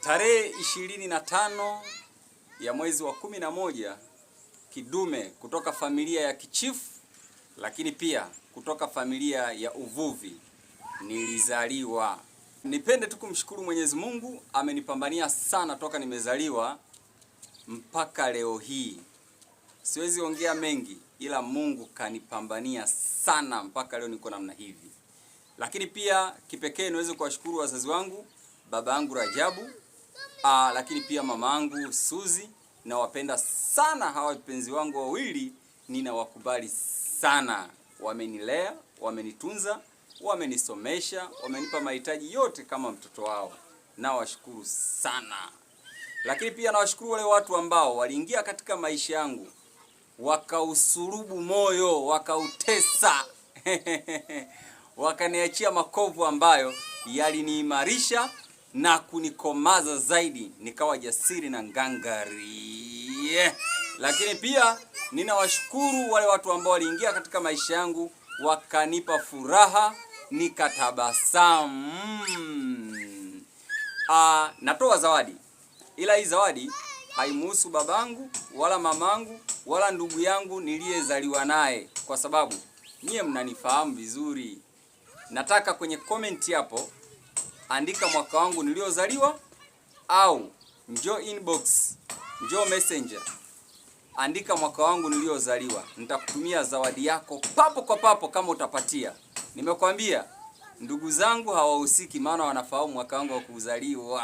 Tarehe 25 ya mwezi wa 11, kidume kutoka familia ya kichifu, lakini pia kutoka familia ya uvuvi nilizaliwa. Nipende tu kumshukuru Mwenyezi Mungu, amenipambania sana toka nimezaliwa mpaka leo hii. Siwezi ongea mengi, ila Mungu kanipambania sana mpaka leo niko namna hivi. Lakini pia kipekee niweze kuwashukuru wazazi wangu, baba yangu Rajabu, lakini pia mama yangu Suzi. Nawapenda sana hawa vipenzi wangu wawili, ninawakubali sana. Wamenilea, wamenitunza, wamenisomesha, wamenipa mahitaji yote kama mtoto wao. Nawashukuru sana. Lakini pia nawashukuru wale watu ambao waliingia katika maisha yangu, wakausurubu moyo, wakautesa wakaniachia makovu ambayo yaliniimarisha na kunikomaza zaidi, nikawa jasiri na ngangari. Lakini pia ninawashukuru wale watu ambao waliingia katika maisha yangu, wakanipa furaha, nikatabasamu. Natoa zawadi, ila hii zawadi haimuhusu babangu wala mamangu wala ndugu yangu niliyezaliwa naye, kwa sababu nyie mnanifahamu vizuri. Nataka kwenye comment hapo andika mwaka wangu niliozaliwa, au njoo inbox, njoo messenger, andika mwaka wangu niliozaliwa. Nitakutumia zawadi yako papo kwa papo kama utapatia. Nimekwambia ndugu zangu hawahusiki, maana wanafahamu mwaka wangu wa kuzaliwa.